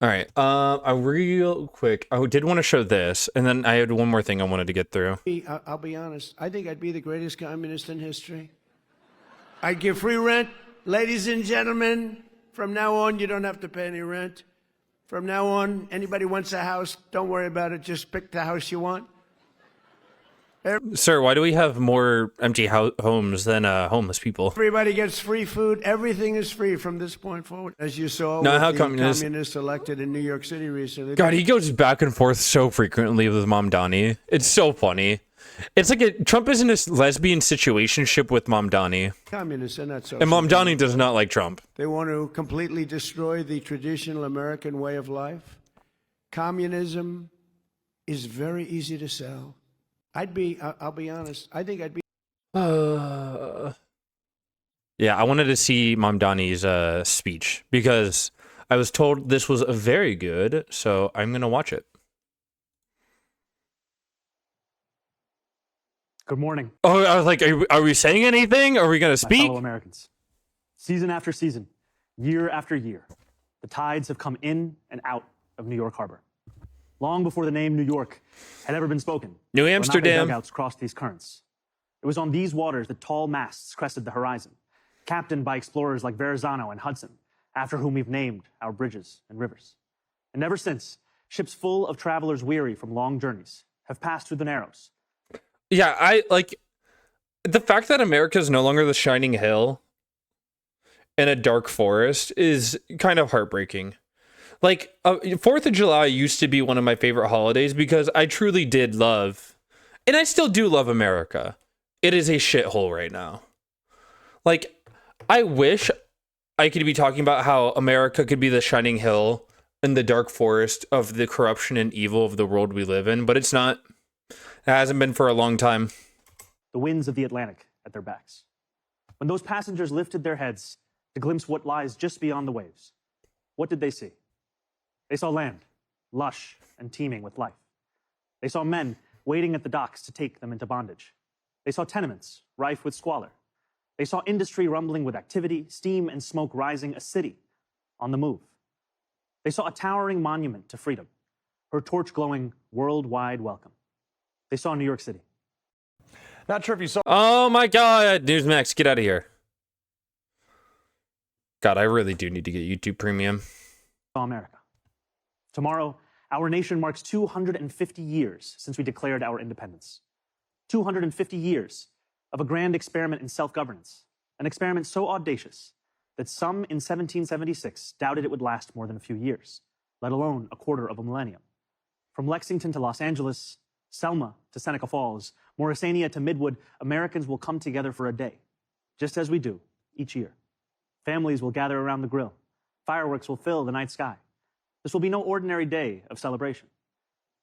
All right. I real quick. I did want to show this, and then I had one more thing I wanted to get through. I'll be honest. I think I'd be the greatest communist in history. I'd give free rent. Ladies and gentlemen, from now on, you don't have to pay any rent. From now on, anybody wants a house, don't worry about it. Just pick the house you want. Sir, why do we have more empty homes than homeless people? Everybody gets free food. Everything is free from this point forward. As you saw No, with how the communists elected in New York City recently. God, he goes back and forth so frequently with Mamdani. It's so funny. It's like Trump is in a lesbian situationship with Mamdani. Communists are not so. And Mamdani does not like Trump. They want to completely destroy the traditional American way of life. Communism is very easy to sell. I'll be honest, I think I'd be. Yeah, I wanted to see Mamdani's speech because I was told this was very good, so I'm going to watch it. Good morning. Oh, I was like, are we saying anything? Are we going to speak? My fellow Americans. Season after season, year after year, the tides have come in and out of New York Harbor. Long before the name New York had ever been spoken. New Amsterdam. Dugouts crossed these currents. It was on these waters that tall masts crested the horizon, captained by explorers like Verrazano and Hudson, after whom we've named our bridges and rivers. And ever since, ships full of travelers weary from long journeys have passed through the Narrows. Yeah, I like the fact that America is no longer the shining hill in a dark forest is kind of heartbreaking. Like, 4th of July used to be one of my favorite holidays because I truly did love, and I still do love America. It is a shithole right now. Like, I wish I could be talking about how America could be the shining hill in the dark forest of the corruption and evil of the world we live in, but it's not. It hasn't been for a long time. The winds of the Atlantic at their backs. When those passengers lifted their heads to glimpse what lies just beyond the waves, what did they see? They saw land, lush and teeming with life. They saw men waiting at the docks to take them into bondage. They saw tenements rife with squalor. They saw industry rumbling with activity, steam and smoke rising, a city on the move. They saw a towering monument to freedom, her torch glowing worldwide welcome. They saw New York City. Not sure if you saw. Oh my God, Newsmax, get out of here. God, I really do need to get YouTube Premium. America. Tomorrow, our nation marks 250 years since we declared our independence. 250 years of a grand experiment in self-governance, an experiment so audacious that some in 1776 doubted it would last more than a few years, let alone a quarter of a millennium. From Lexington to Los Angeles, Selma to Seneca Falls, Morrisania to Midwood, Americans will come together for a day, just as we do each year. Families will gather around the grill. Fireworks will fill the night sky. This will be no ordinary day of celebration.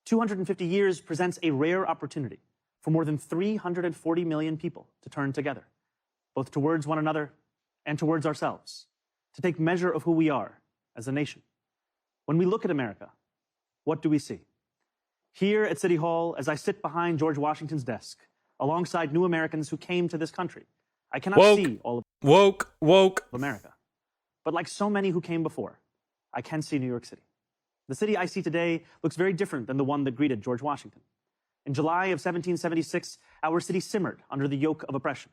250 years presents a rare opportunity for more than 340 million people to turn together, both towards one another and towards ourselves, to take measure of who we are as a nation. When we look at America, what do we see? Here at City Hall, as I sit behind George Washington's desk, alongside new Americans who came to this country, I cannot see all of Woke. America. But like so many who came before, I can see New York City. The city I see today looks very different than the one that greeted George Washington. In July of 1776, our city simmered under the yoke of oppression.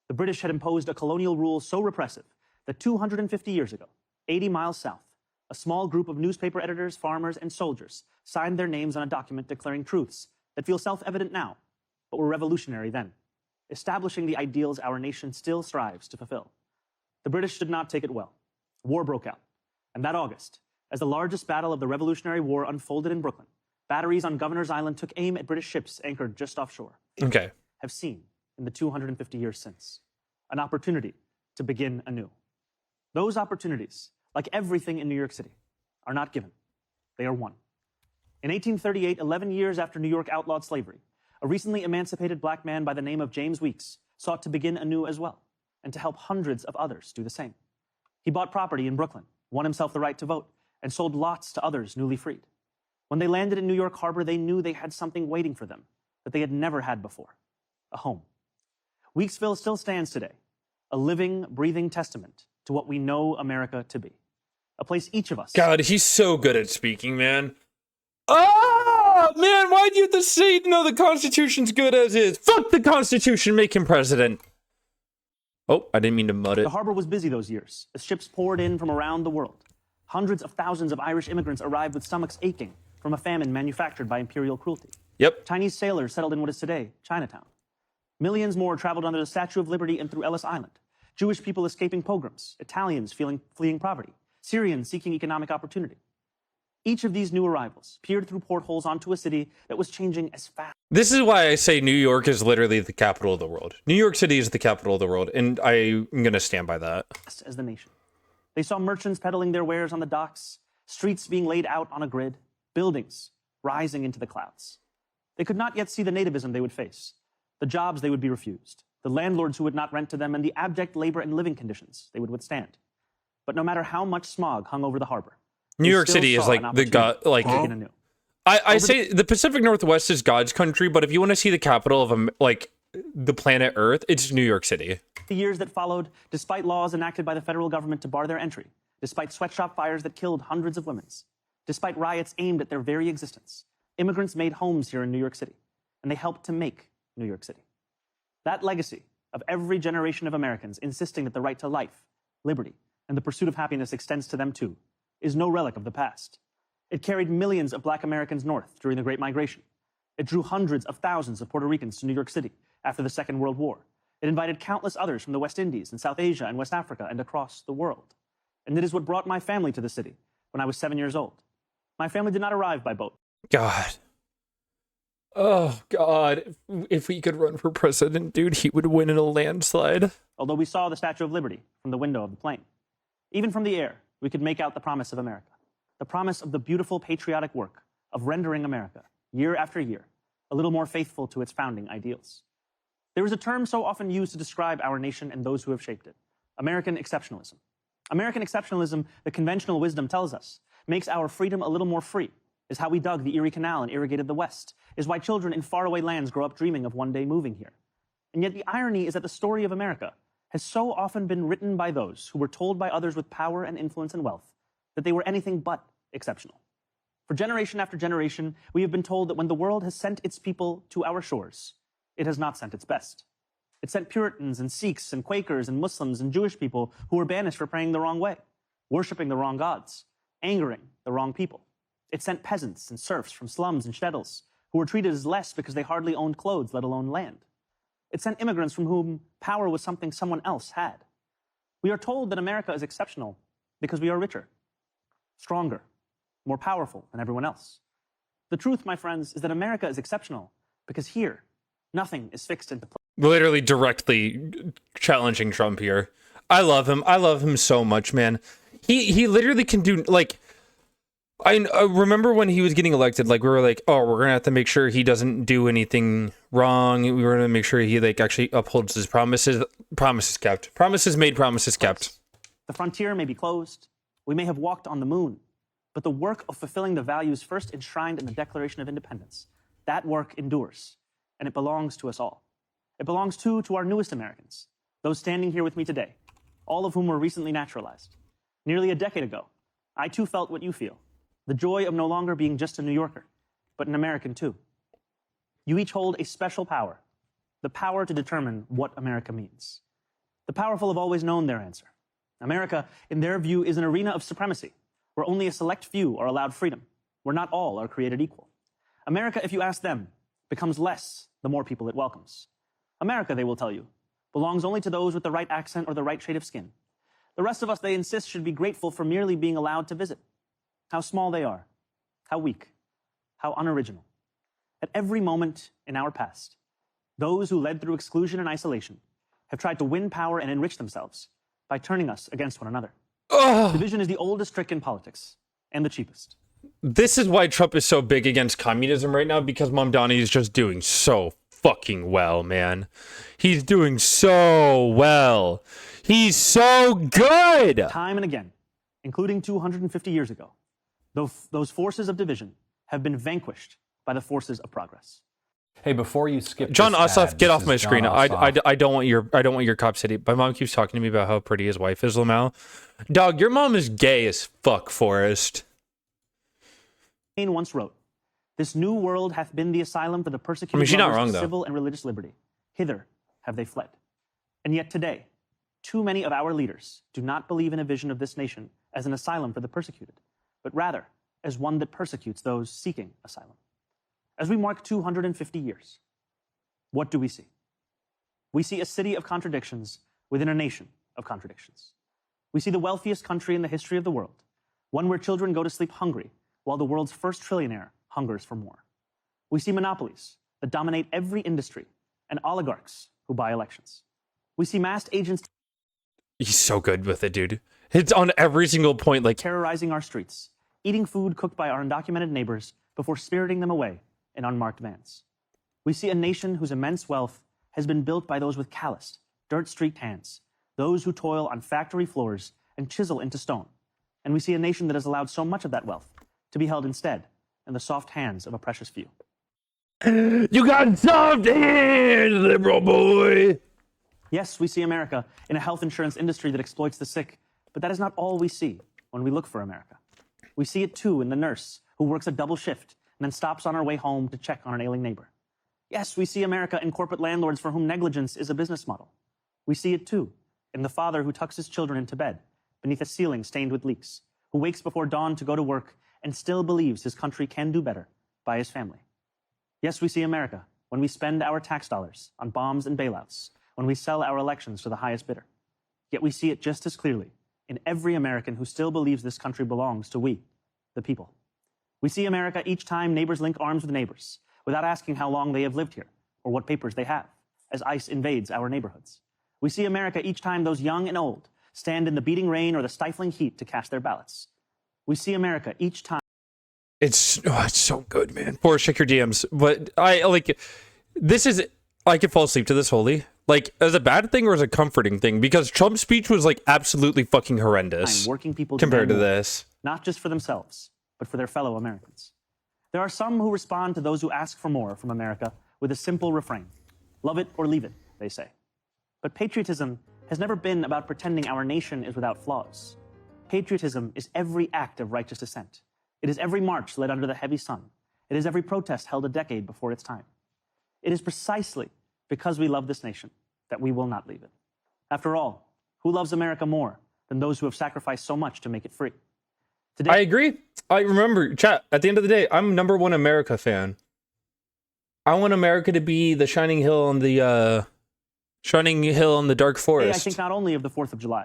The British had imposed a colonial rule so repressive that 250 years ago, 80 miles south, a small group of newspaper editors, farmers, and soldiers signed their names on a document declaring truths that feel self-evident now, but were revolutionary then, establishing the ideals our nation still strives to fulfill. The British did not take it well. War broke out, and that August, as the largest battle of the Revolutionary War unfolded in Brooklyn, batteries on Governor's Island took aim at British ships anchored just offshore. Okay. Have seen in the 250 years since an opportunity to begin anew. Those opportunities, like everything in New York City, are not given. They are won. In 1838, 11 years after New York outlawed slavery, a recently emancipated black man by the name of James Weeks sought to begin anew as well, and to help hundreds of others do the same. He bought property in Brooklyn, won himself the right to vote, and sold lots to others newly freed. When they landed in New York Harbor, they knew they had something waiting for them that they had never had before, a home. Weeksville still stands today, a living, breathing testament to what we know America to be. a place each of us. God, he's so good at speaking, man. Oh, man, why'd you have to say, no, the Constitution's good as is? Fuck the Constitution, make him president. Oh, I didn't mean to mud it. The harbor was busy those years as ships poured in from around the world. Hundreds of thousands of Irish immigrants arrived with stomachs aching from a famine manufactured by imperial cruelty. Yep. Chinese sailors settled in what is today Chinatown. Millions more traveled under the Statue of Liberty and through Ellis Island. Jewish people escaping pogroms, Italians fleeing poverty, Syrians seeking economic opportunity. Each of these new arrivals peered through portholes onto a city that was changing as fast. This is why I say New York is literally the capital of the world. New York City is the capital of the world, and I'm going to stand by that. As the nation. They saw merchants peddling their wares on the docks, streets being laid out on a grid, buildings rising into the clouds. They could not yet see the nativism they would face, the jobs they would be refused, the landlords who would not rent to them, and the abject labor and living conditions they would withstand. But no matter how much smog hung over the harbor, New York City is like the god, like I say the Pacific Northwest is God's country, but if you want to see the capital of like the planet Earth, it's New York City. The years that followed, despite laws enacted by the federal government to bar their entry, despite sweatshop fires that killed hundreds of women, despite riots aimed at their very existence, immigrants made homes here in New York City, and they helped to make New York City. That legacy of every generation of Americans insisting that the right to life, liberty, and the pursuit of happiness extends to them too, is no relic of the past. It carried millions of Black Americans north during the Great Migration. It drew hundreds of thousands of Puerto Ricans to New York City after the Second World War. It invited countless others from the West Indies and South Asia and West Africa and across the world. And it is what brought my family to the city when I was 7 years old. My family did not arrive by boat. God. Oh, God. If he could run for president, dude, he would win in a landslide. Although we saw the Statue of Liberty from the window of the plane. Even from the air, we could make out the promise of America. The promise of the beautiful patriotic work of rendering America, year after year, a little more faithful to its founding ideals. There is a term so often used to describe our nation and those who have shaped it: American exceptionalism. American exceptionalism, the conventional wisdom tells us, makes our freedom a little more free, is how we dug the Erie Canal and irrigated the West, is why children in faraway lands grow up dreaming of one day moving here. And yet the irony is that the story of America has so often been written by those who were told by others with power and influence and wealth that they were anything but exceptional. For generation after generation, we have been told that when the world has sent its people to our shores, it has not sent its best. It sent Puritans and Sikhs and Quakers and Muslims and Jewish people who were banished for praying the wrong way, worshiping the wrong gods, angering the wrong people. It sent peasants and serfs from slums and shtetls who were treated as less because they hardly owned clothes, let alone land. It sent immigrants from whom power was something someone else had. We are told that America is exceptional because we are richer, stronger, more powerful than everyone else. The truth, my friends, is that America is exceptional because here, nothing is fixed into place. Literally directly challenging Trump here. I love him. I love him so much, man. He literally can do, like, I remember when he was getting elected, like, we were like, oh, we're gonna have to make sure he doesn't do anything wrong. We were gonna make sure he, like, actually upholds his promises. Promises kept. Promises made, promises kept. The frontier may be closed. We may have walked on the moon. But the work of fulfilling the values first enshrined in the Declaration of Independence, that work endures, and it belongs to us all. It belongs, too, to our newest Americans, those standing here with me today, all of whom were recently naturalized. Nearly a decade ago, I, too, felt what you feel, the joy of no longer being just a New Yorker, but an American, too. You each hold a special power, the power to determine what America means. The powerful have always known their answer. America, in their view, is an arena of supremacy, where only a select few are allowed freedom, where not all are created equal. America, if you ask them, becomes less the more people it welcomes. America, they will tell you, belongs only to those with the right accent or the right shade of skin. The rest of us, they insist, should be grateful for merely being allowed to visit. How small they are, how weak, how unoriginal. At every moment in our past, those who led through exclusion and isolation have tried to win power and enrich themselves by turning us against one another. Division is the oldest trick in politics, and the cheapest. This is why Trump is so big against communism right now, because Mamdani is just doing so fucking well, man. He's doing so well. He's so good! Time and again, including 250 years ago, those forces of division have been vanquished by the forces of progress. Hey, before you skip John this Ossoff, ad, get this off is my John screen. Ossoff. I don't want your Cop City. My mom keeps talking to me about how pretty his wife is, Lamau. Dog, your mom is gay as fuck, Forrest. Once wrote, "This new world hath been the asylum for the persecuted she's not lovers wrong, of though. civil and religious liberty. Hither have they fled." And yet today, too many of our leaders do not believe in a vision of this nation as an asylum for the persecuted, but rather as one that persecutes those seeking asylum. As we mark 250 years, what do we see? We see a city of contradictions within a nation of contradictions. We see the wealthiest country in the history of the world, one where children go to sleep hungry while the world's first trillionaire hungers for more. We see monopolies that dominate every industry and oligarchs who buy elections. We see masked agents He's so good with it, dude. It's on every single point. Like, terrorizing our streets, eating food cooked by our undocumented neighbors before spiriting them away in unmarked vans. We see a nation whose immense wealth has been built by those with calloused, dirt-streaked hands, those who toil on factory floors and chisel into stone. And we see a nation that has allowed so much of that wealth to be held instead in the soft hands of a precious few. you got soft hands, liberal boy. Yes, we see America in a health insurance industry that exploits the sick, but that is not all we see when we look for America. We see it too in the nurse who works a double shift and then stops on her way home to check on an ailing neighbor. Yes, we see America in corporate landlords for whom negligence is a business model. We see it too in the father who tucks his children into bed beneath a ceiling stained with leaks, who wakes before dawn to go to work and still believes his country can do better by his family. Yes, we see America when we spend our tax dollars on bombs and bailouts, when we sell our elections to the highest bidder. Yet we see it just as clearly in every American who still believes this country belongs to we, the people. We see America each time neighbors link arms with neighbors without asking how long they have lived here or what papers they have, as ICE invades our neighborhoods. We see America each time those young and old stand in the beating rain or the stifling heat to cast their ballots. We see America each time. It's so good, man. Forrest, check your DMs. But I could fall asleep to this wholly. Like, as a bad thing or as a comforting thing? Because Trump's speech was, like, absolutely fucking horrendous Working people compared to demand more, this. not just for themselves, but for their fellow Americans. There are some who respond to those who ask for more from America with a simple refrain. Love it or leave it, they say. But patriotism has never been about pretending our nation is without flaws. Patriotism is every act of righteous dissent. It is every march led under the heavy sun. It is every protest held a decade before its time. It is precisely because we love this nation that we will not leave it. After all, who loves America more than those who have sacrificed so much to make it free? Today, I agree. I remember, chat, at the end of the day, I'm #1 America fan. I want America to be the shining hill on the dark today, forest. I think not only of the 4th of July,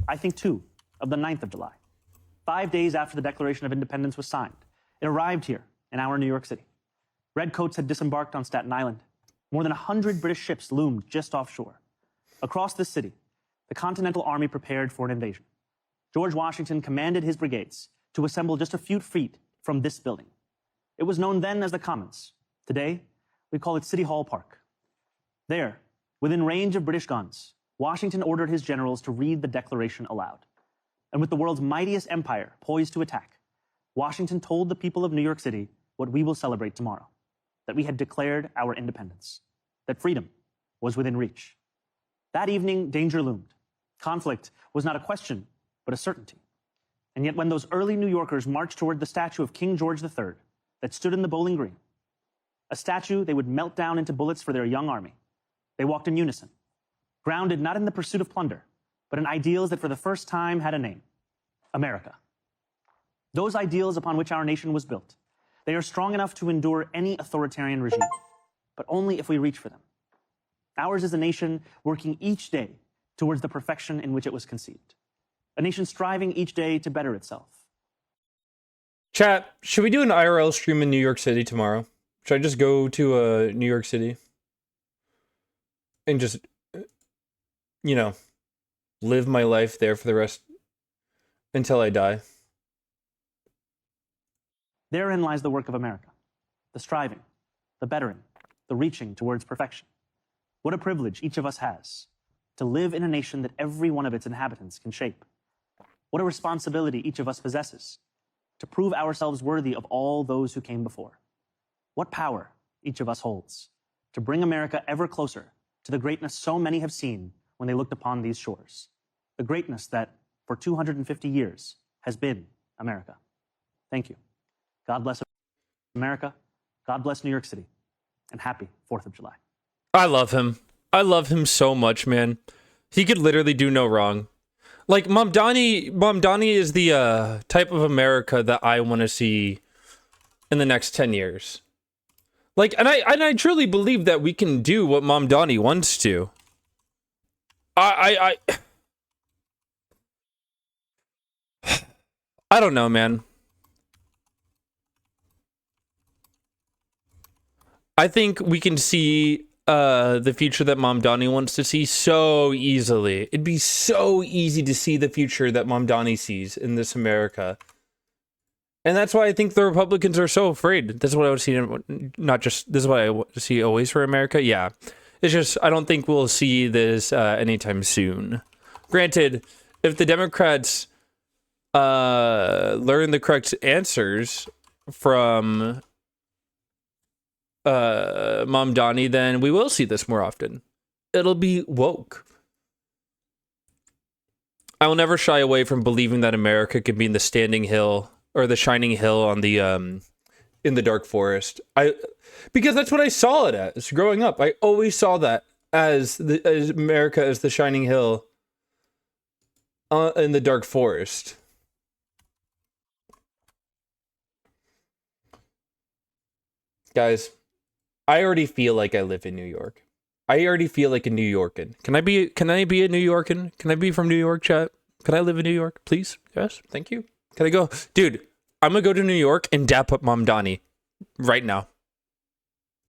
I think too of the 9th of July. 5 days after the Declaration of Independence was signed, it arrived here in our New York City. Redcoats had disembarked on Staten Island. More than 100 British ships loomed just offshore. Across this city, the Continental Army prepared for an invasion. George Washington commanded his brigades to assemble just a few feet from this building. It was known then as the Commons. Today, we call it City Hall Park. There, within range of British guns, Washington ordered his generals to read the Declaration aloud. And with the world's mightiest empire poised to attack, Washington told the people of New York City what we will celebrate tomorrow, that we had declared our independence, that freedom was within reach. That evening, danger loomed. Conflict was not a question, but a certainty. And yet when those early New Yorkers marched toward the statue of King George III that stood in the Bowling Green, a statue they would melt down into bullets for their young army, they walked in unison, grounded not in the pursuit of plunder, but in ideals that for the first time had a name: America. Those ideals upon which our nation was built, they are strong enough to endure any authoritarian regime, but only if we reach for them. Ours is a nation working each day towards the perfection in which it was conceived. A nation striving each day to better itself. Chat, should we do an IRL stream in New York City tomorrow? Should I just go to New York City and just, live my life there for the rest until I die? Therein lies the work of America, the striving, the bettering, the reaching towards perfection. What a privilege each of us has to live in a nation that every one of its inhabitants can shape. What a responsibility each of us possesses to prove ourselves worthy of all those who came before. What power each of us holds to bring America ever closer to the greatness so many have seen when they looked upon these shores, the greatness that for 250 years has been America. Thank you. God bless America. God bless New York City. And happy 4th of July. I love him. I love him so much, man. He could literally do no wrong. Like, Mamdani is the type of America that I want to see in the next 10 years. Like, and I truly believe that we can do what Mamdani wants to. I don't know, man. I think we can see the future that Mamdani wants to see so easily. It'd be so easy to see the future that Mamdani sees in this America. And that's why I think the Republicans are so afraid. That's what I would see, not just, this is what I want to see always for America. Yeah. It's just, I don't think we'll see this anytime soon. Granted, if the Democrats learn the correct answers from Mamdani, then we will see this more often. It'll be woke. I will never shy away from believing that America can be in the standing hill or the shining hill on the in the dark forest. Because that's what I saw it as growing up. I always saw that as America as the shining hill in the dark forest. Guys, I already feel like I live in New York. I already feel like a New Yorkan. Can I be a New Yorkan? Can I be from New York, chat? Can I live in New York, please? Yes, thank you. Can I go? Dude, I'm gonna go to New York and dap up Mamdani right now.